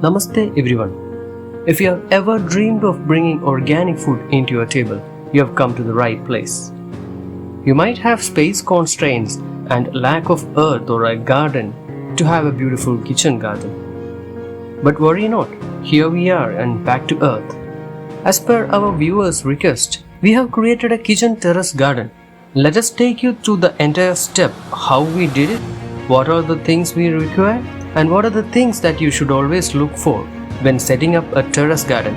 Namaste everyone. If you have ever dreamed of bringing organic food into your table, you have come to the right place. You might have space constraints and lack of earth or a garden to have a beautiful kitchen garden. But worry not, here we are and back to earth. As per our viewers' request, we have created a kitchen terrace garden. Let us take you through the entire step, how we did it, what are the things we require, and what are the things that you should always look for when setting up a terrace garden.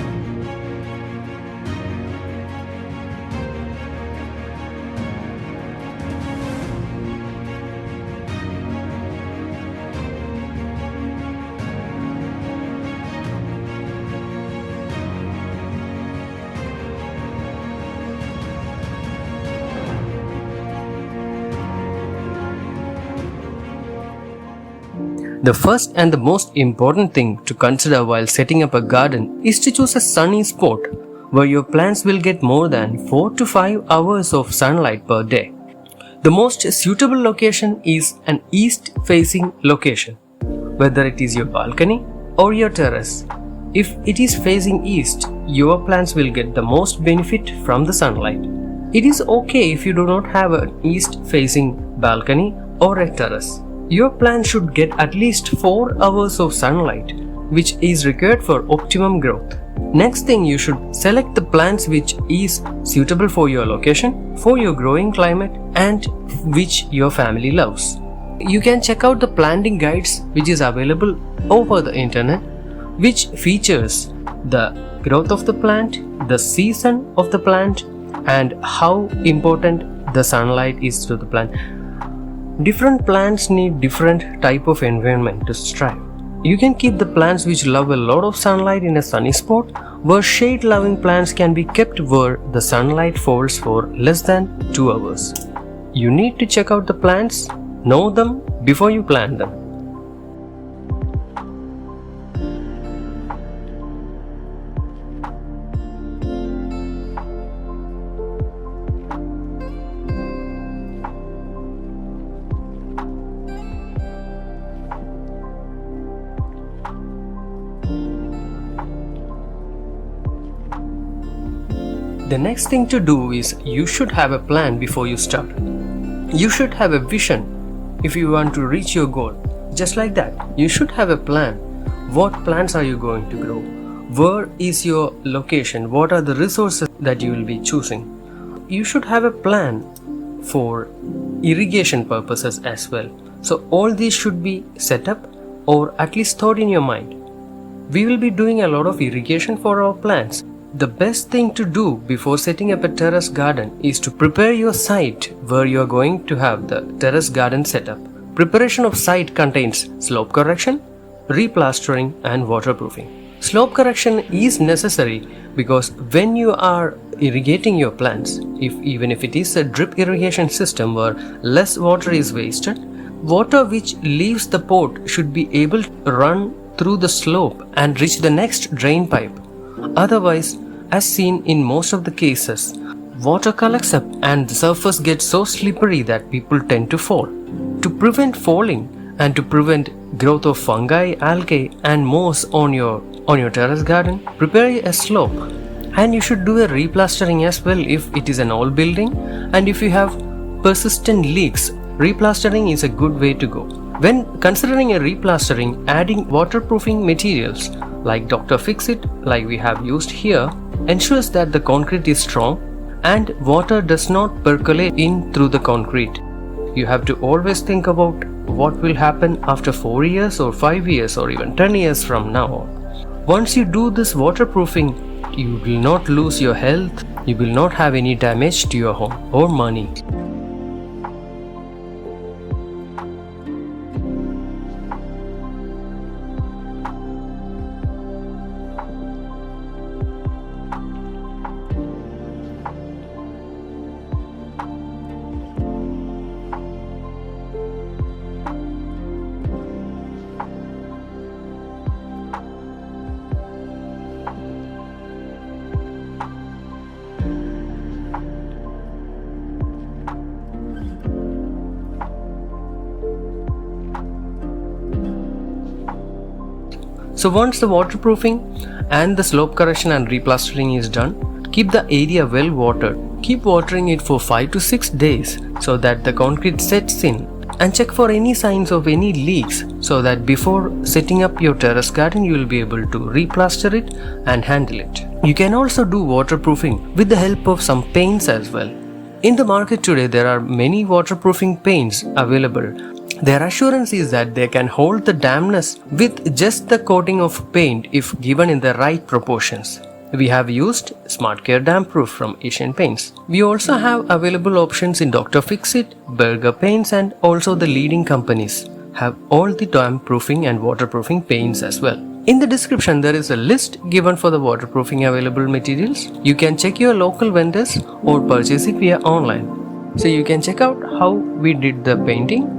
The first and the most important thing to consider while setting up a garden is to choose a sunny spot where your plants will get more than 4 to 5 hours of sunlight per day. The most suitable location is an east-facing location, whether it is your balcony or your terrace. If it is facing east, your plants will get the most benefit from the sunlight. It is okay if you do not have an east-facing balcony or a terrace. Your plant should get at least 4 hours of sunlight, which is required for optimum growth. Next thing, you should select the plants which is suitable for your location, for your growing climate, and which your family loves. You can check out the planting guides which is available over the internet, which features the growth of the plant, the season of the plant, and how important the sunlight is to the plant. Different plants need different type of environment to thrive. You can keep the plants which love a lot of sunlight in a sunny spot, where shade-loving plants can be kept where the sunlight falls for less than 2 hours. You need to check out the plants, know them before you plant them. The next thing to do is you should have a plan before you start. You should have a vision if you want to reach your goal. Just like that, you should have a plan. What plants are you going to grow? Where is your location? What are the resources that you will be choosing? You should have a plan for irrigation purposes as well. So all these should be set up or at least thought in your mind. We will be doing a lot of irrigation for our plants. The best thing to do before setting up a terrace garden is to prepare your site where you are going to have the terrace garden setup. Preparation of site contains slope correction, replastering, and waterproofing. Slope correction is necessary because when you are irrigating your plants, even if it is a drip irrigation system where less water is wasted, water which leaves the pot should be able to run through the slope and reach the next drain pipe. Otherwise, as seen in most of the cases, water collects up and the surface gets so slippery that people tend to fall. To prevent falling and to prevent growth of fungi, algae, and moss on your terrace garden, prepare a slope. And you should do a replastering as well if it is an old building, and if you have persistent leaks, replastering is a good way to go. When considering a replastering, adding waterproofing materials like Dr. Fix-It, like we have used here, ensures that the concrete is strong and water does not percolate in through the concrete. You have to always think about what will happen after 4 years or 5 years or even 10 years from now. Once you do this waterproofing, you will not lose your health, you will not have any damage to your home or money. So once the waterproofing and the slope correction and replastering is done, keep the area well watered. Keep watering it for 5 to 6 days so that the concrete sets in, and check for any signs of any leaks so that before setting up your terrace garden you will be able to replaster it and handle it. You can also do waterproofing with the help of some paints as well. In the market today there are many waterproofing paints available. Their assurance is that they can hold the dampness with just the coating of paint if given in the right proportions. We have used Smart Care Damp Proof from Asian Paints. We also have available options in Dr. Fixit, Burger Paints, and also the leading companies have all the damp proofing and waterproofing paints as well. In the description there is a list given for the waterproofing available materials. You can check your local vendors or purchase it via online. So you can check out how we did the painting.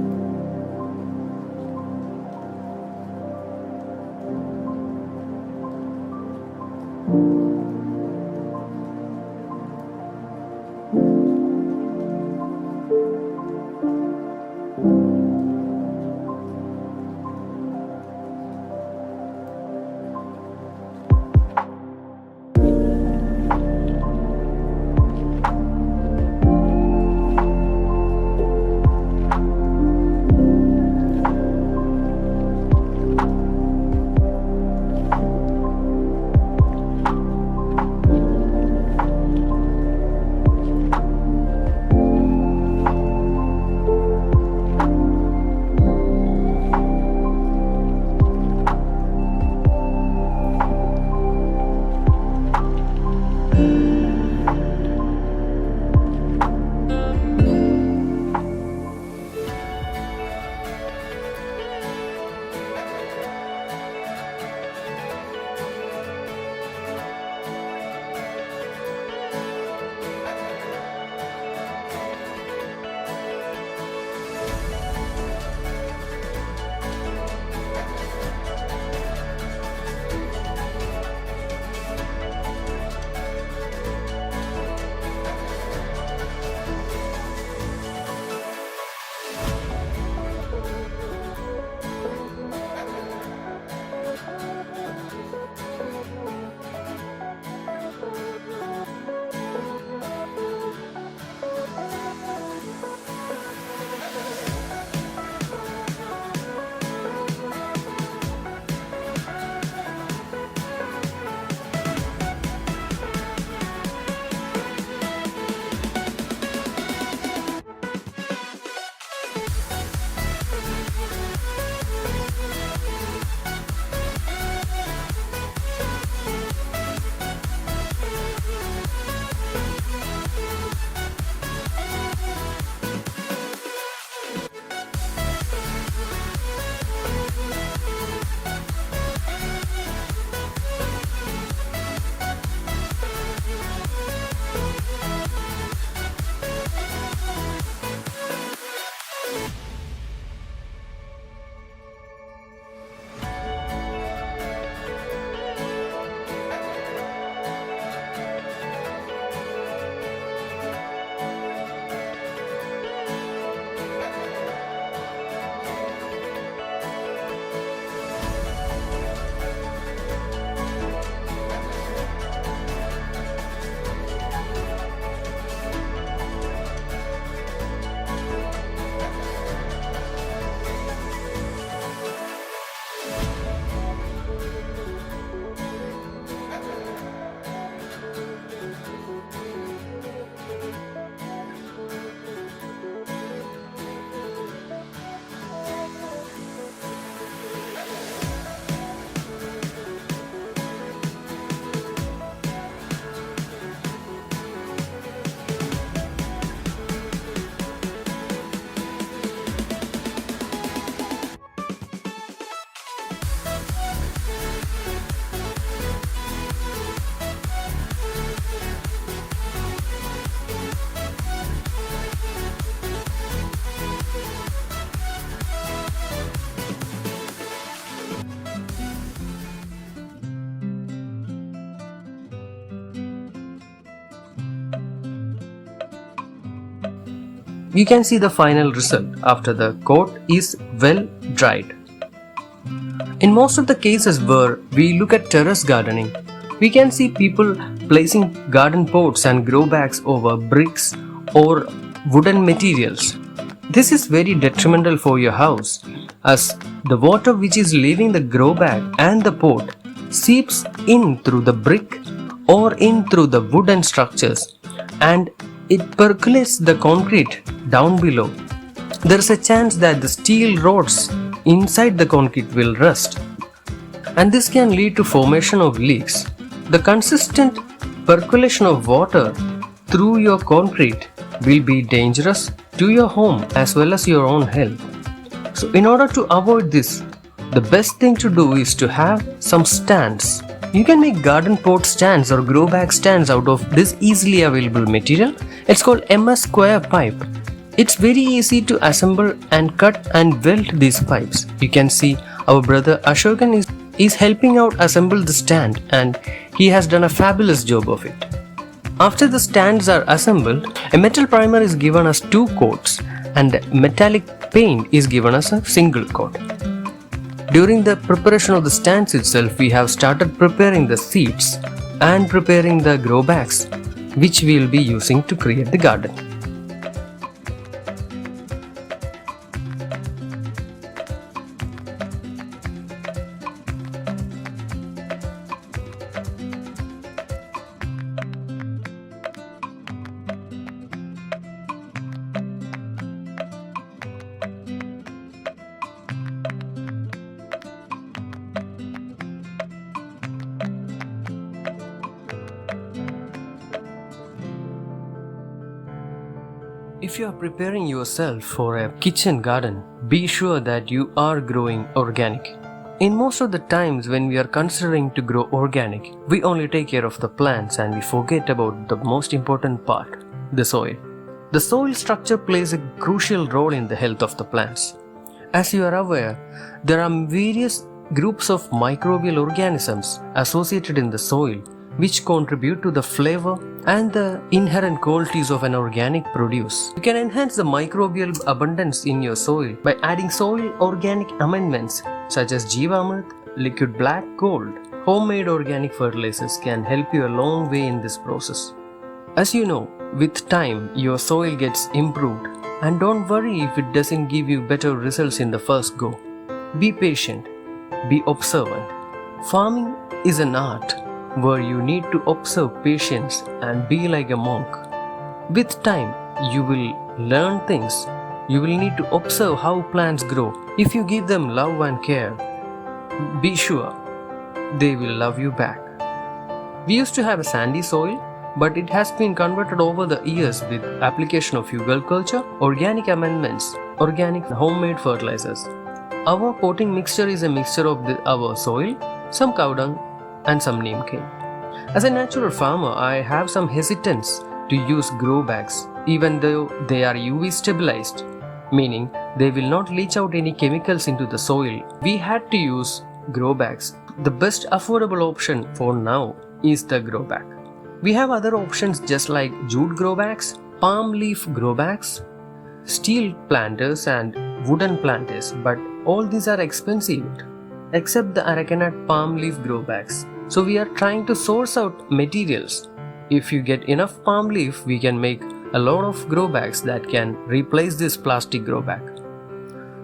You can see the final result after the coat is well dried. In most of the cases where we look at terrace gardening, we can see people placing garden pots and grow bags over bricks or wooden materials. This is very detrimental for your house, as the water which is leaving the grow bag and the pot seeps in through the brick or in through the wooden structures, and it percolates the concrete down below. There is a chance that the steel rods inside the concrete will rust, and this can lead to formation of leaks. The consistent percolation of water through your concrete will be dangerous to your home as well as your own health. So in order to avoid this, the best thing to do is to have some stands. You can make garden pot stands or grow bag stands out of this easily available material. It's called MS square pipe. It's very easy to assemble and cut and weld these pipes. You can see our brother Ashokan is helping out assemble the stand, and he has done a fabulous job of it. After the stands are assembled, a metal primer is given as 2 coats and metallic paint is given as a single coat. During the preparation of the stands itself, we have started preparing the seeds and preparing the grow bags which we will be using to create the garden. If you are preparing yourself for a kitchen garden, be sure that you are growing organic. In most of the times when we are considering to grow organic, we only take care of the plants and we forget about the most important part, the soil. The soil structure plays a crucial role in the health of the plants. As you are aware, there are various groups of microbial organisms associated in the soil which contribute to the flavor and the inherent qualities of an organic produce. You can enhance the microbial abundance in your soil by adding soil organic amendments such as Zbnf, liquid black gold. Homemade organic fertilizers can help you a long way in this process. As you know, with time your soil gets improved, and don't worry if it doesn't give you better results in the first go. Be patient, be observant. Farming is an art where you need to observe patience and be like a monk. With time, you will learn things. You will need to observe how plants grow. If you give them love and care, be sure they will love you back. We used to have a sandy soil, but it has been converted over the years with application of fugal culture, organic amendments, organic homemade fertilizers. Our potting mixture is a mixture of our soil, some cow dung, and some neem cane. As a natural farmer, I have some hesitance to use grow bags even though they are UV stabilized, meaning they will not leach out any chemicals into the soil. We had to use grow bags. The best affordable option for now is the grow bag. We have other options just like jute grow bags, palm leaf grow bags, steel planters and wooden planters, but all these are expensive except the Arakanat palm leaf grow bags. So we are trying to source out materials. If you get enough palm leaf, we can make a lot of grow bags that can replace this plastic grow bag.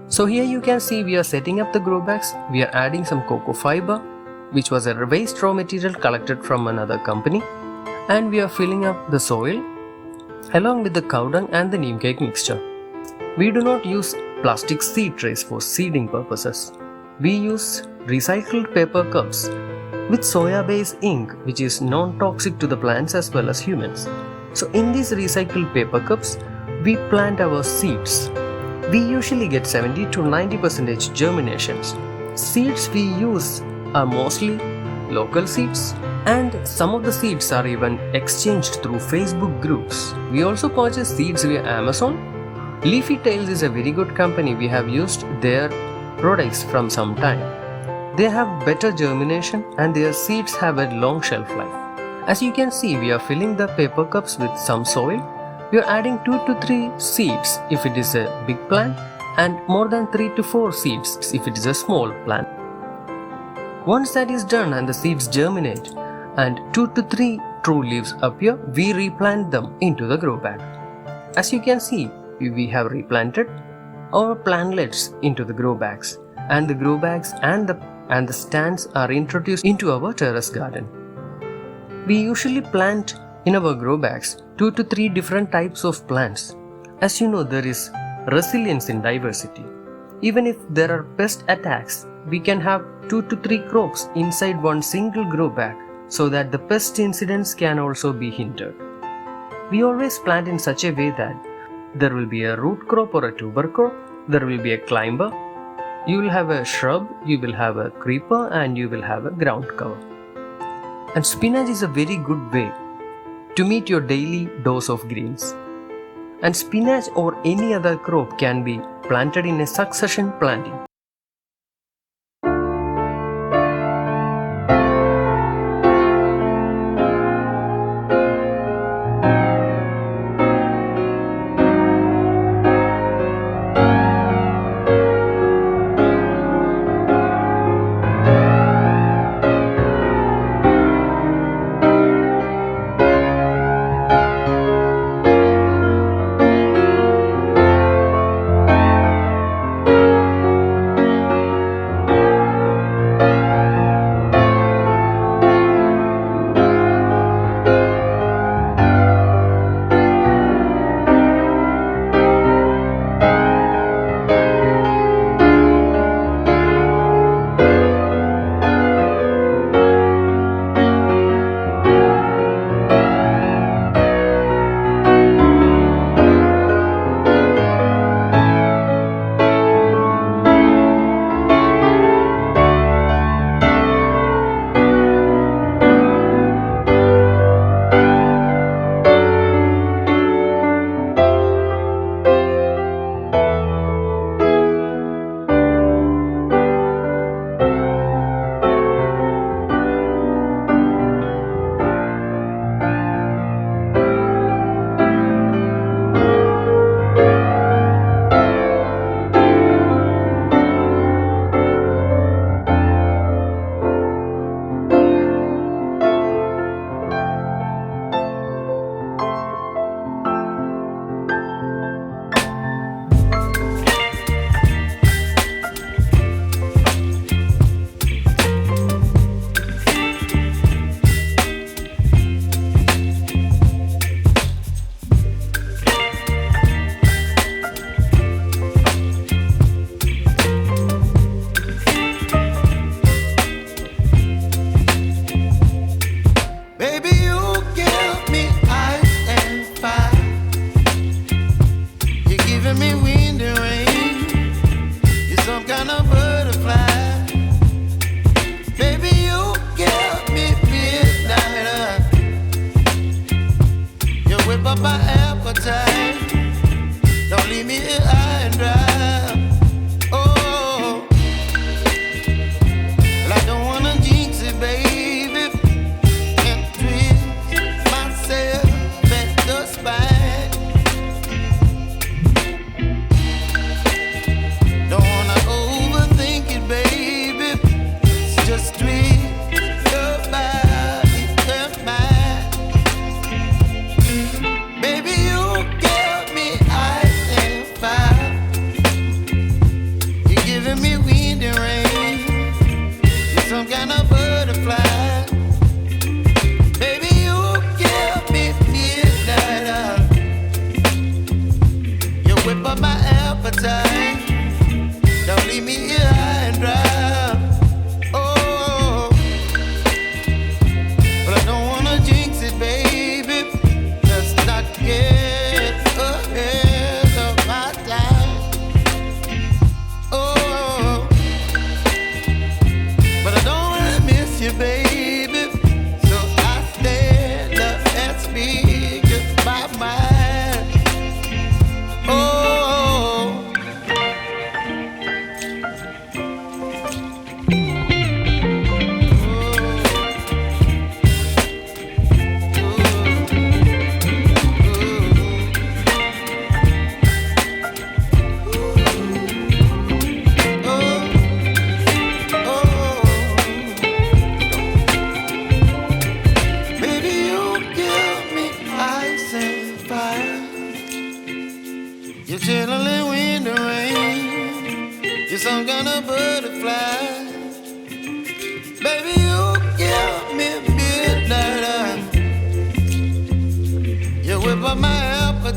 So here you can see we are setting up the grow bags. We are adding some cocoa fiber, which was a waste raw material collected from another company, and we are filling up the soil along with the cow dung and the neem cake mixture. We do not use plastic seed trays for seeding purposes. We use recycled paper cups with soya-based ink, which is non-toxic to the plants as well as humans. So in these recycled paper cups, we plant our seeds. We usually get 70 to 90% germinations. Seeds we use are mostly local seeds, and some of the seeds are even exchanged through Facebook groups. We also purchase seeds via Amazon. Leafy Tales is a very good company. We have used their products from some time. They have better germination and their seeds have a long shelf life. As you can see, we are filling the paper cups with some soil. We are adding 2 to 3 seeds if it is a big plant, and more than 3 to 4 seeds if it is a small plant. Once that is done and the seeds germinate and 2 to 3 true leaves appear, we replant them into the grow bag. As you can see, we have replanted our plantlets into the grow bags, and the grow bags and the stands are introduced into our terrace garden. We usually plant in our grow bags 2 to 3 different types of plants. As you know, there is resilience in diversity. Even if there are pest attacks, we can have 2 to 3 crops inside one single grow bag so that the pest incidents can also be hindered. We always plant in such a way that there will be a root crop or a tuber crop, there will be a climber, you will have a shrub, you will have a creeper, and you will have a ground cover. And spinach is a very good way to meet your daily dose of greens. And spinach or any other crop can be planted in a succession planting.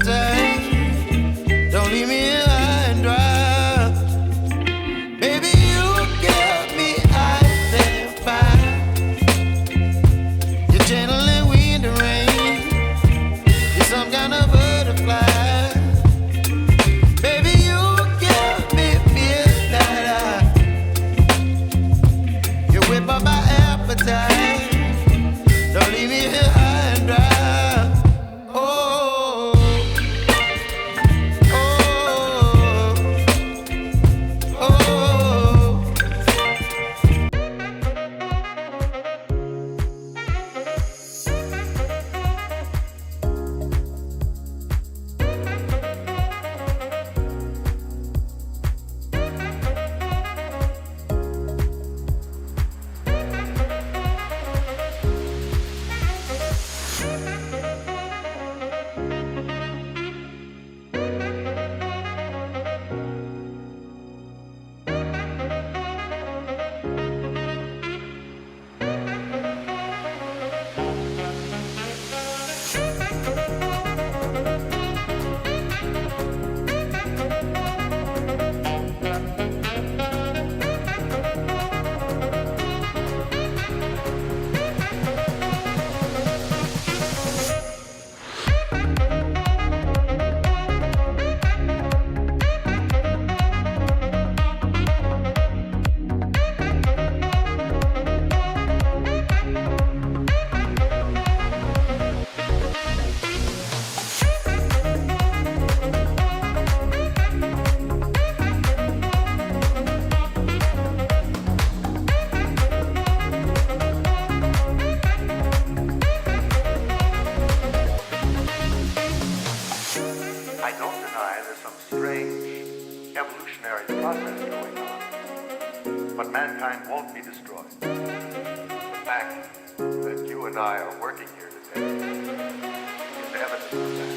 appetite. Don't leave me here high and dry. Baby, you give me ice and fire. You're channeling wind and rain. You're some kind of butterfly. Baby, you give me midnight. You whip up my appetite. Don't leave me here high and dry. Oh, oh, oh. I don't deny there's some strange evolutionary process going on, but mankind won't be destroyed. The fact that you and I are working here today is evidence of that.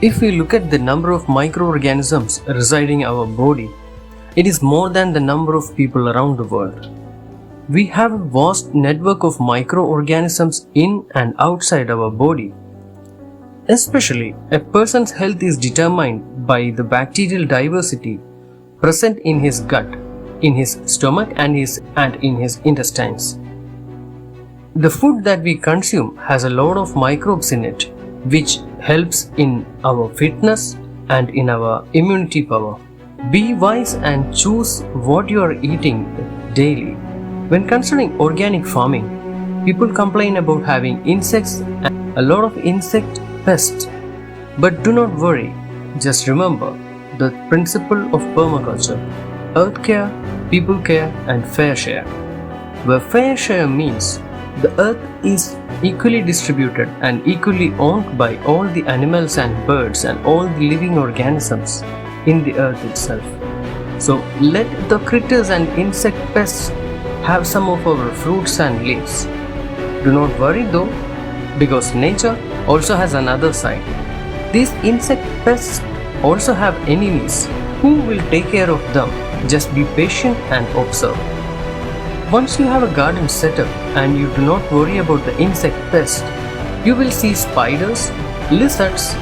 If we look at the number of microorganisms residing in our body, it is more than the number of people around the world. We have a vast network of microorganisms in and outside our body. Especially, a person's health is determined by the bacterial diversity present in his gut, in his stomach and in his intestines. The food that we consume has a lot of microbes in it, which helps in our fitness and in our immunity power. Be wise and choose what you are eating daily. When considering organic farming, people complain about having insects and a lot of insect pests. But do not worry, just remember the principle of permaculture: earth care, people care and fair share. Where fair share means the earth is equally distributed and equally owned by all the animals and birds and all the living organisms in the earth itself. So let the critters and insect pests have some of our fruits and leaves. Do not worry though, because nature also has another side. These insect pests also have enemies. Who will take care of them? Just be patient and observe. Once you have a garden set up and you do not worry about the insect pest, you will see spiders, lizards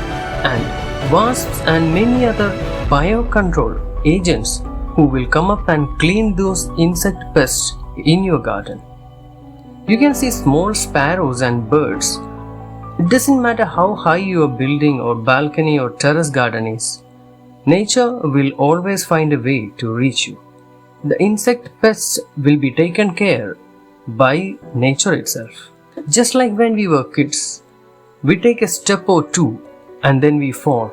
and wasps and many other biocontrol agents who will come up and clean those insect pests in your garden. You can see small sparrows and birds. It doesn't matter how high your building or balcony or terrace garden is. Nature will always find a way to reach you. The insect pests will be taken care by nature itself. Just like when we were kids, we take a step or two and then we fall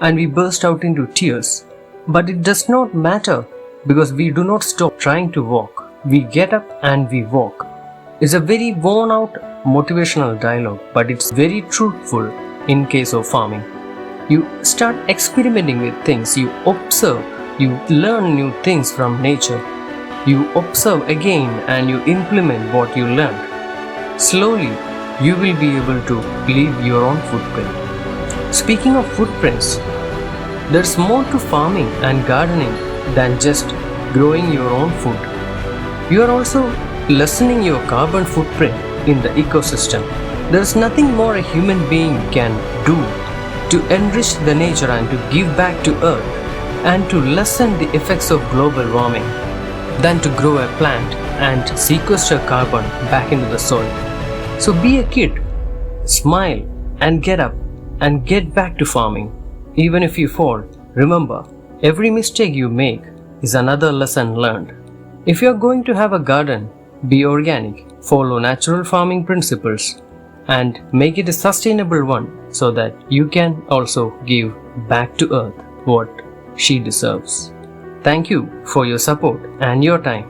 and we burst out into tears. But it does not matter because we do not stop trying to walk. We get up and we walk. It's a very worn out motivational dialogue, but it's very truthful in case of farming. You start experimenting with things, you observe, you learn new things from nature. You observe again and you implement what you learned. Slowly, you will be able to leave your own footprint. Speaking of footprints, there's more to farming and gardening than just growing your own food. You are also lessening your carbon footprint in the ecosystem. There's nothing more a human being can do to enrich the nature and to give back to earth and to lessen the effects of global warming than to grow a plant and sequester carbon back into the soil. So be a kid, smile and get up and get back to farming. Even if you fall, remember, every mistake you make is another lesson learned. If you are going to have a garden, be organic, follow natural farming principles and make it a sustainable one so that you can also give back to earth what she deserves. Thank you for your support and your time.